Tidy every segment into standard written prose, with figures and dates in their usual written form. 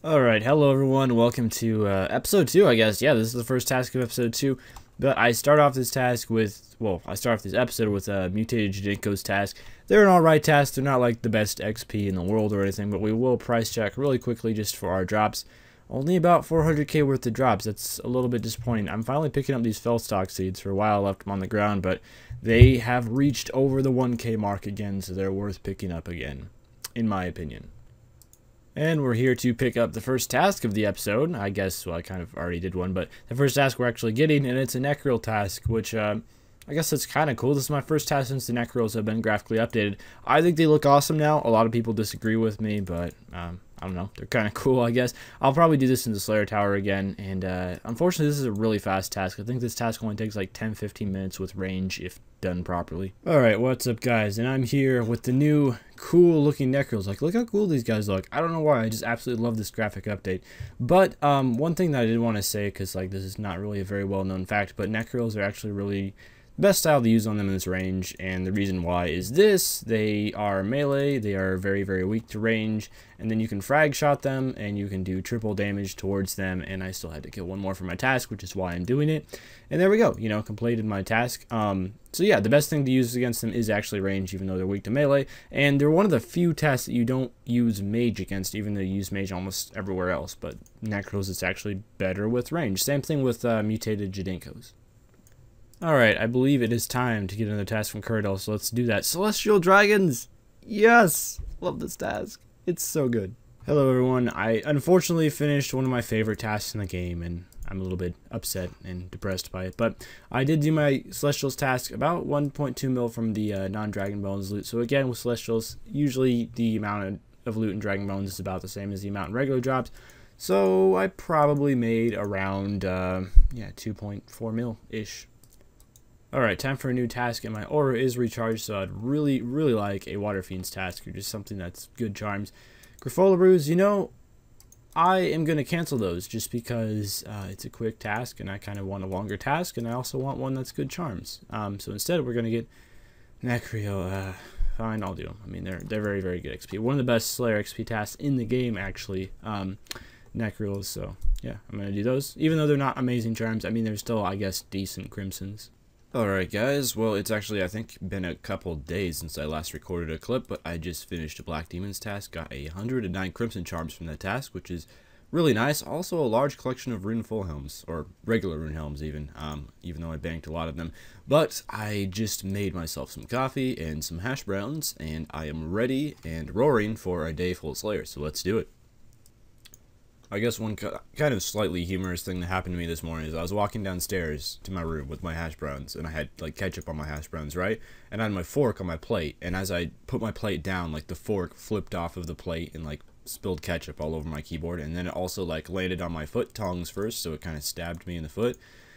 Alright, hello everyone, welcome to episode 2, I guess. Yeah, this is the first task of episode 2, but I start off this task with, I start off this episode with Mutated Jadinko's task. They're an alright task, they're not like the best XP in the world or anything, but we will price check really quickly just for our drops. Only about 400k worth of drops, that's a little bit disappointing. I'm finally picking up these Felstock seeds. For a while I left them on the ground, but they have reached over the 1k mark again, so they're worth picking up again, in my opinion. And we're here to pick up the first task of the episode. I guess, well, I kind of already did one, but the first task we're actually getting, and it's a Necreel task, which I guess that's kind of cool. This is my first task since the Necreels have been graphically updated. I think they look awesome now. A lot of people disagree with me, but I don't know. They're kind of cool, I guess. I'll probably do this in the Slayer Tower again, and unfortunately, this is a really fast task. I think this task only takes like 10-15 minutes with range if done properly. Alright, what's up, guys? And I'm here with the new cool looking Necreels. Like, look how cool these guys look. I don't know why, I just absolutely love this graphic update. But one thing that I did want to say, because like this is not really a very well known fact, but Necreels are actually really the best style to use on them in this range, and the reason why is this: they are melee, they are very, very weak to range, and then you can frag shot them, and you can do triple damage towards them, and I still had to kill one more for my task, which is why I'm doing it. And there we go, you know, completed my task. So yeah, the best thing to use against them is actually range, even though they're weak to melee, and they're one of the few tasks that you don't use mage against, even though you use mage almost everywhere else, but Necreels it's actually better with range. Same thing with Mutated Jadinkos. Alright, I believe it is time to get another task from Curdle, so let's do that. Celestial Dragons! Yes! Love this task. It's so good. Hello everyone, I unfortunately finished one of my favorite tasks in the game, and I'm a little bit upset and depressed by it, but I did do my Celestials task about 1.2 mil from the non-Dragon Bones loot. So again, with Celestials, usually the amount of loot in Dragon Bones is about the same as the amount in regular drops, so I probably made around, 2.4 mil-ish. Alright, time for a new task, and my aura is recharged, so I'd really like a Water Fiend's task, or just something that's good charms. Griffola Brews, you know, I am going to cancel those just because it's a quick task, and I kind of want a longer task, and I also want one that's good charms. So instead, we're going to get Necreel. Fine, I'll do them. I mean, they're very, very good XP. One of the best Slayer XP tasks in the game, actually, Necreels, so yeah, I'm going to do those. Even though they're not amazing charms, I mean, they're still, I guess, decent Crimsons. Alright guys, well it's actually I think been a couple days since I last recorded a clip, but I just finished a Black Demon's task, got 109 Crimson Charms from that task, which is really nice. Also a large collection of Rune Full Helms, or regular Rune Helms even though I banked a lot of them. But I just made myself some coffee and some hash browns, and I am ready and roaring for a day full of Slayer, so let's do it. I guess one kind of slightly humorous thing that happened to me this morning is I was walking downstairs to my room with my hash browns, and I had like ketchup on my hash browns, right? And I had my fork on my plate, and as I put my plate down, like the fork flipped off of the plate and like spilled ketchup all over my keyboard, and then it also like landed on my foot tongs first, so it kind of stabbed me in the foot.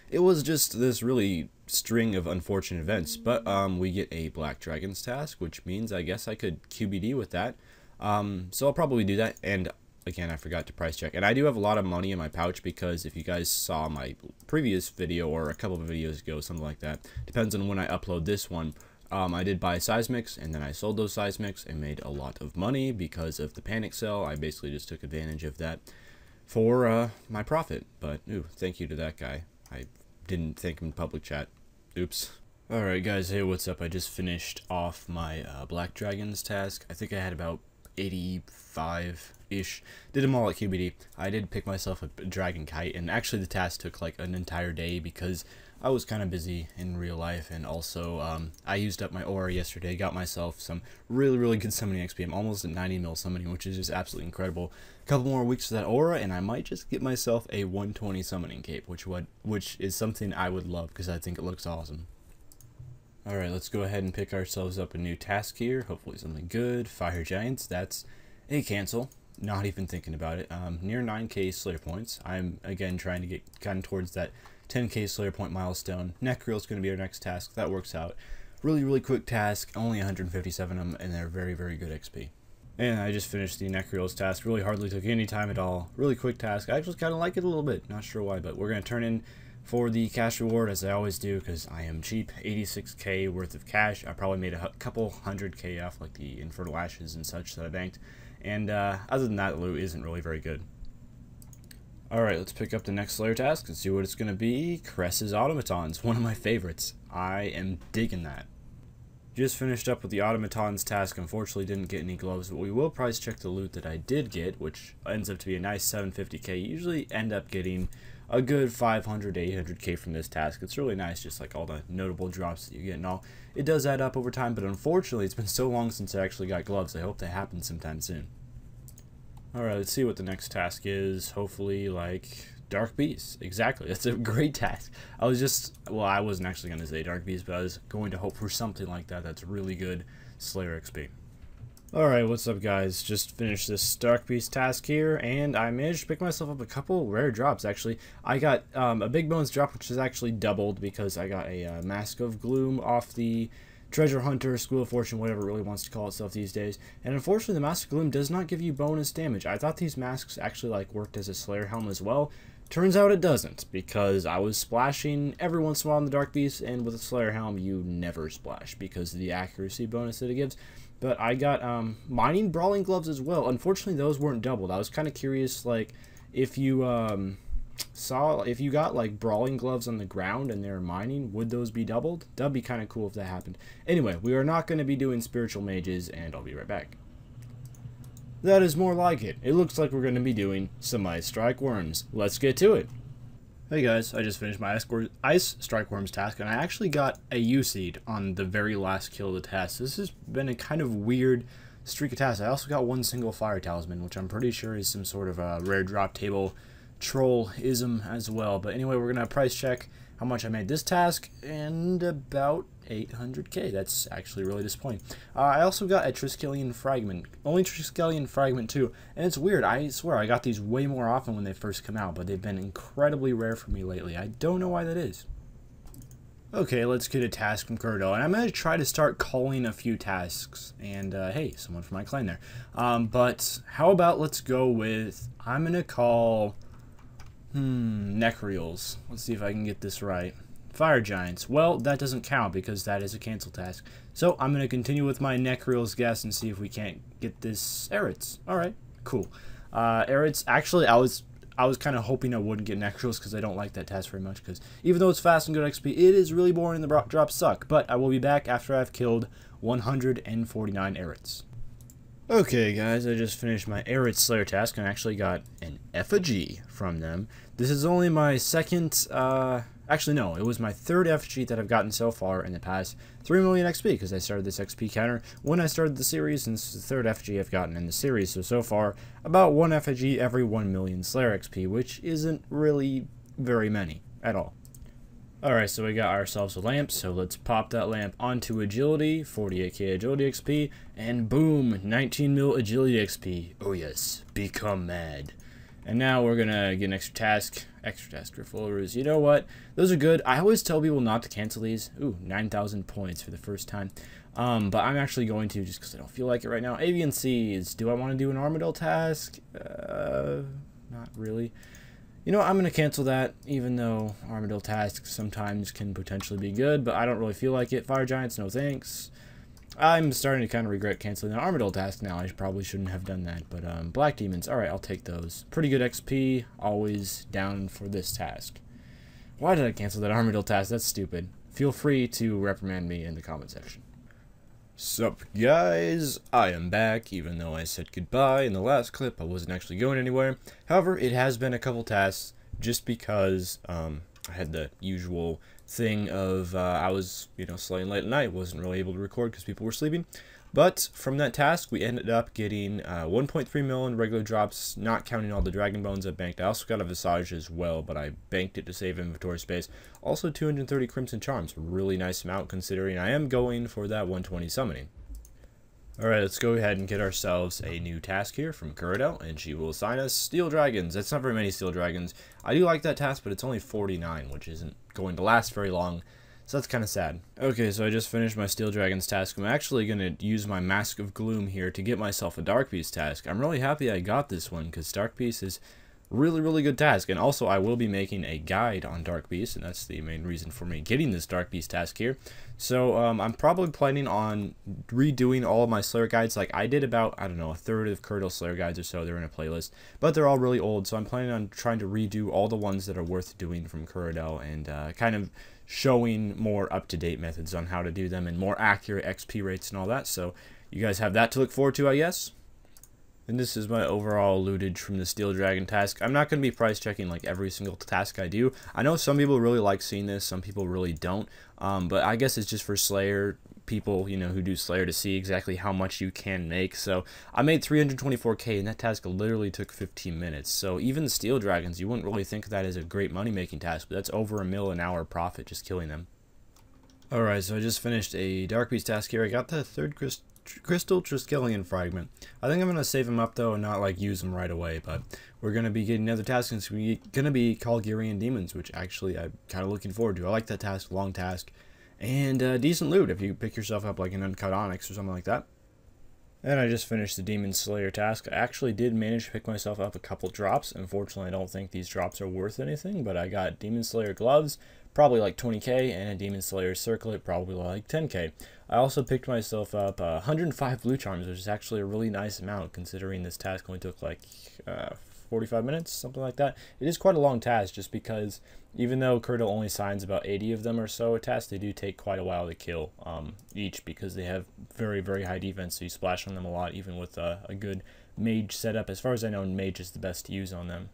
It was just this really string of unfortunate events, but we get a Black Dragon's task, which means I guess I could QBD with that. So I'll probably do that, and again, I forgot to price check. And I do have a lot of money in my pouch because if you guys saw my previous video or a couple of videos ago, something like that, depends on when I upload this one, I did buy seismics, and then I sold those seismics and made a lot of money because of the panic sell. I basically just took advantage of that for my profit. But, ooh, thank you to that guy. I didn't thank him in public chat. Oops. Alright guys, hey, what's up? I just finished off my Black Dragon's task. I think I had about 85-ish. Did them all at QBD. I did pick myself a dragon kite, and actually the task took like an entire day because I was kind of busy in real life, and also I used up my aura yesterday, got myself some really good summoning XP. I'm almost at 90 mil summoning, which is just absolutely incredible. A couple more weeks of that aura, and I might just get myself a 120 summoning cape, which is something I would love because I think it looks awesome. Alright, let's go ahead and pick ourselves up a new task here. Hopefully something good. Fire Giants, that's a cancel. Not even thinking about it. Near 9k Slayer points. I'm, again, trying to get kind of towards that 10k Slayer point milestone. Necreel is going to be our next task. That works out. Really quick task. Only 157 of them, and they're very good XP. And I just finished the Necreel's task. Really hardly took any time at all. Really quick task. I actually kind of like it a little bit. Not sure why, but we're going to turn in for the cash reward, as I always do, because I am cheap. 86k worth of cash. I probably made a couple 100k off like the Infernal Ashes and such that I banked. And other than that, loot isn't really very good. Alright, let's pick up the next Slayer task and see what it's going to be. Cress's automatons, one of my favorites. I am digging that. Just finished up with the automatons task. Unfortunately didn't get any gloves, but we will price check the loot that I did get, which ends up to be a nice 750k. You usually end up getting a good 500 to 800k from this task. It's really nice, just like all the notable drops that you get and all. It does add up over time, but unfortunately it's been so long since I actually got gloves. I hope that happens sometime soon. Alright, let's see what the next task is. Hopefully, like, Dark Beast. Exactly, that's a great task. I wasn't actually going to say Dark Beast, but I was going to hope for something like that. That's really good Slayer XP. Alright, what's up guys? Just finished this Dark Beast task here, and I managed to pick myself up a couple rare drops, actually. I got a Big Bones drop, which is actually doubled because I got a Mask of Gloom off the Treasure Hunter, School of Fortune, whatever it really wants to call itself these days. And unfortunately, the Mask of Gloom does not give you bonus damage. I thought these masks actually like worked as a Slayer helm as well. Turns out it doesn't, because I was splashing every once in a while on the Dark Beast, and with a Slayer helm, you never splash because of the accuracy bonus that it gives. But I got mining brawling gloves as well. Unfortunately, those weren't doubled. I was kind of curious, like, if you if you got like brawling gloves on the ground and they're mining, would those be doubled? That'd be kind of cool if that happened. Anyway, we are not going to be doing spiritual mages, and I'll be right back. That is more like it. It looks like we're going to be doing some Ice Strike Worms. Let's get to it. Hey guys, I just finished my Ice Strike Worms task, and I actually got a U-Seed on the very last kill of the task. This has been a kind of weird streak of tasks. I also got one single Fire Talisman, which I'm pretty sure is some sort of a rare drop table troll-ism as well. But anyway, we're going to price check how much I made this task, and about 800k. That's actually really disappointing. I also got a Triskelion Fragment. Only Triskelion Fragment too. And it's weird. I swear I got these way more often when they first come out, but they've been incredibly rare for me lately. I don't know why that is. Okay, let's get a task from Kurdo, and I'm going to try to start calling a few tasks, and hey, someone from my clan there. But how about let's go with, I'm going to call, Necreals. Let's see if I can get this right. Fire Giants. Well, that doesn't count because that is a cancel task. So I'm going to continue with my Necreals guess and see if we can't get this Erits. Alright, cool. Erits, actually, I was kind of hoping I wouldn't get Necreals because I don't like that task very much, because even though it's fast and good XP, it is really boring and the drops suck. But I will be back after I've killed 149 Erits. Okay guys, I just finished my Erits Slayer task and I actually got an effigy from them. This is only my second, actually no, it was my third effigy that I've gotten so far in the past 3 million XP, because I started this XP counter when I started the series, and this is the third effigy I've gotten in the series. So far, about one effigy every 1 million Slayer XP, which isn't really very many at all. Alright, so we got ourselves a lamp, so let's pop that lamp onto agility, 48k agility XP, and boom, 19 mil agility XP. Oh yes, become mad. And now we're gonna get an extra task for followers. You know what? Those are good. I always tell people not to cancel these. Ooh, 9,000 points for the first time. But I'm actually going to, just because I don't feel like it right now. Avian Seeds. Do I want to do an Armadillo task? Not really. You know what? I'm going to cancel that, even though Armadillo tasks sometimes can potentially be good, but I don't really feel like it. Fire Giants, no thanks. I'm starting to kind of regret canceling the Armadillo task now. I probably shouldn't have done that, but Black Demons, alright, I'll take those. Pretty good XP, always down for this task. Why did I cancel that Armadillo task? That's stupid. Feel free to reprimand me in the comment section. Sup guys, I am back. Even though I said goodbye in the last clip, I wasn't actually going anywhere. However, it has been a couple tasks, just because I had the usual thing of I was, slaying late at night, wasn't really able to record because people were sleeping. But from that task, we ended up getting 1.3 million regular drops, not counting all the Dragon Bones I banked. I also got a Visage as well, but I banked it to save inventory space. Also 230 Crimson Charms, really nice amount considering I am going for that 120 summoning. Alright, let's go ahead and get ourselves a new task here from Kuridel, and she will assign us Steel Dragons. That's not very many Steel Dragons. I do like that task, but it's only 49, which isn't going to last very long. So that's kind of sad. Okay, so I just finished my Steel Dragons task. I'm actually going to use my Mask of Gloom here to get myself a Dark Beast task. I'm really happy I got this one, because Dark Beast is really good task. And also, I will be making a guide on Dark Beast, and that's the main reason for me getting this Dark Beast task here. So I'm probably planning on redoing all of my Slayer guides. Like, I did about, I don't know, a third of Curdle Slayer guides or so. They're in a playlist, but they're all really old, so I'm planning on trying to redo all the ones that are worth doing from Curdle, and kind of showing more up-to-date methods on how to do them and more accurate XP rates and all that. So you guys have that to look forward to, I guess. And this is my overall lootage from the Steel Dragon task. I'm not going to be price checking like every single task I do. I know some people really like seeing this, some people really don't. But I guess it's just for Slayer people, you know, who do Slayer to see exactly how much you can make. So I made 324k, and that task literally took 15 minutes. So even the Steel Dragons, you wouldn't really think of that as a great money making task, but that's over $1 million an hour profit just killing them. Alright, so I just finished a Dark Beast task here. I got the third Crystal Triskelion fragment. I think I'm going to save them up though and not like use them right away, but we're going to be getting another task, and it's going to be Kalgarian Demons, which actually I'm kind of looking forward to. I like that task, long task, and decent loot if you pick yourself up like an Uncut Onyx or something like that. And I just finished the Demon Slayer task. I actually did manage to pick myself up a couple drops. Unfortunately, I don't think these drops are worth anything, but I got Demon Slayer gloves, probably like 20k, and a Demon Slayer circlet, probably like 10k. I also picked myself up 105 blue charms, which is actually a really nice amount considering this task only took like 45 minutes, something like that. It is quite a long task just because even though Curdle only signs about 80 of them or so a task, they do take quite a while to kill each because they have very high defense, so you splash on them a lot even with a good mage setup. As far as I know, mage is the best to use on them.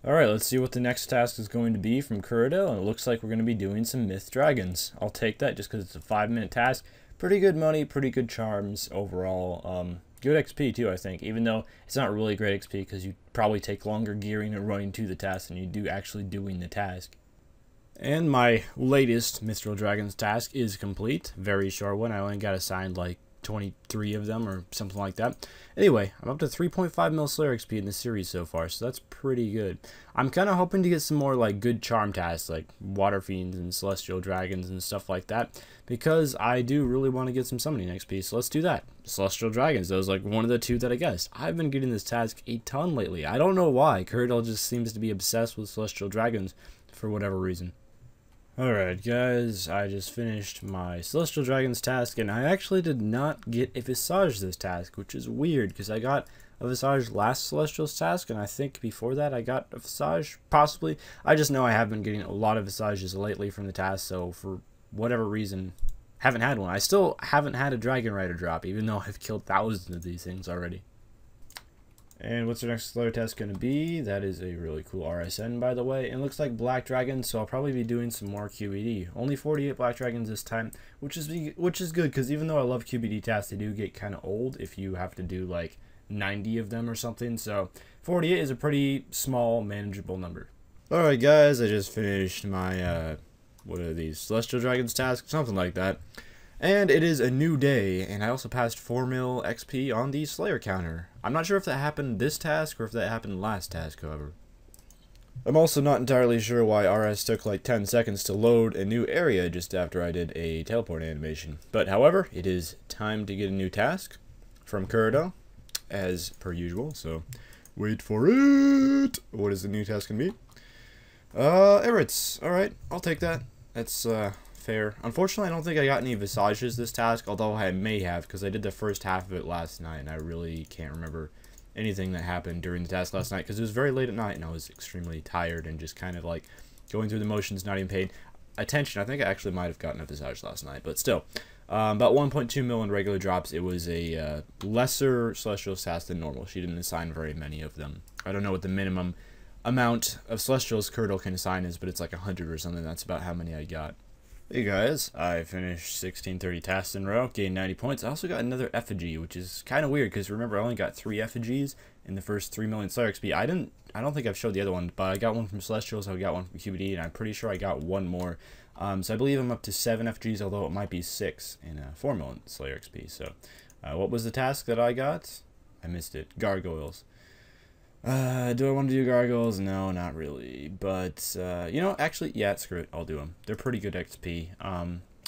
Alright, let's see what the next task is going to be from Curdle, and it looks like we're going to be doing some Myth Dragons. I'll take that just because it's a 5-minute task. Pretty good money, pretty good charms overall. Good XP too, I think, even though it's not really great XP because you probably take longer gearing and running to the task than you do actually doing the task. And my latest Mythril Dragons task is complete. Very short one. I only got assigned like 23 of them or something like that. Anyway, I'm up to 3.5 mil Slayer XP in this series so far, so that's pretty good. I'm kind of hoping to get some more like good charm tasks like Water Fiends and Celestial Dragons and stuff like that, because I do really want to get some summoning XP, so let's do that. Celestial Dragons, that was like one of the two that I guessed. I've been getting this task a ton lately. I don't know why. Curdle just seems to be obsessed with Celestial Dragons for whatever reason. Alright guys, I just finished my Celestial Dragons task, and I actually did not get a Visage this task, which is weird because I got a Visage last Celestials task, and I think before that I got a Visage, possibly. I just know I have been getting a lot of Visages lately from the task, so for whatever reason, haven't had one. I still haven't had a Dragon Rider drop, even though I've killed thousands of these things already. And what's our next Slayer test going to be? That is a really cool RSN, by the way. And it looks like Black Dragons, so I'll probably be doing some more QBD. Only 48 Black Dragons this time, which is good, because even though I love QBD tasks, they do get kind of old if you have to do like 90 of them or something. So 48 is a pretty small, manageable number. Alright guys, I just finished my, what are these, Celestial Dragons tasks? Something like that. And it is a new day, and I also passed 4 mil XP on the Slayer counter. I'm not sure if that happened this task or if that happened last task, however. I'm also not entirely sure why RS took like 10 seconds to load a new area just after I did a teleport animation. But however, it is time to get a new task from Curdle, as per usual, so wait for it! What is the new task gonna be? Erits. Alright, I'll take that. That's, fair. Unfortunately, I don't think I got any Visages this task, although I may have, because I did the first half of it last night, and I really can't remember anything that happened during the task last night, because it was very late at night, and I was extremely tired, and just kind of like going through the motions, not even paying attention. I think I actually might have gotten a Visage last night, but still. About 1.2 mil in regular drops. It was a lesser Celestial task than normal. She didn't assign very many of them. I don't know what the minimum amount of Celestials Curdle can assign is, but it's like 100 or something. That's about how many I got. Hey guys, I finished 1630 tasks in a row, gained 90 points. I also got another effigy, which is kind of weird because remember I only got 3 effigies in the first 3 million Slayer XP. I don't think I've showed the other one, but I got one from Celestials, I got one from QBD, and I'm pretty sure I got one more. So I believe I'm up to 7 effigies, although it might be 6 in 4 million Slayer XP. So what was the task that I got? I missed it. Gargoyles. Do I want to do gargoyles? No, not really. But, you know, actually, yeah, screw it. I'll do them. They're pretty good XP.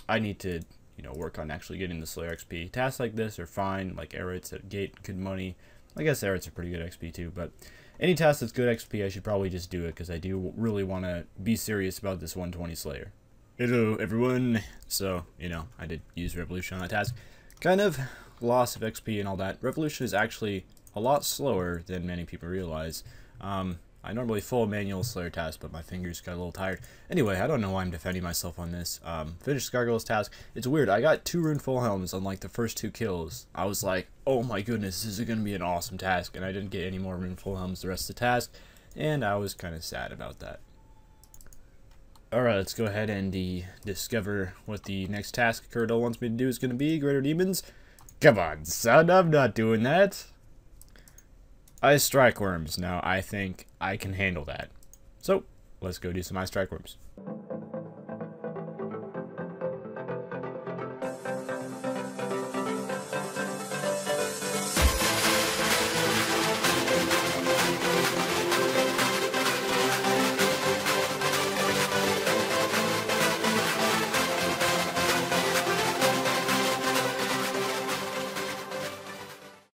I need to, you know, work on actually getting the Slayer XP. Tasks like this are fine. Like, Erits at Gate, good money. I guess Erits are pretty good XP too. But any task that's good XP, I should probably just do it, because I do really want to be serious about this 120 Slayer. Hello, everyone. So, you know, I did use Revolution on that task. Kind of loss of XP and all that. Revolution is actually a lot slower than many people realize. I normally full manual Slayer task, but my fingers got a little tired. Anyway, I don't know why I'm defending myself on this. Finish Gargoyle's task. It's weird. I got 2 rune full helms on like the first 2 kills. I was like, oh my goodness, this is going to be an awesome task. And I didn't get any more rune full helms the rest of the task. And I was kind of sad about that. Alright, let's go ahead and discover what the next task Curdle wants me to do is going to be. Greater Demons. Come on, son, I'm not doing that. Ice Strike Worms. Now, I think I can handle that. So, let's go do some Ice Strike Worms.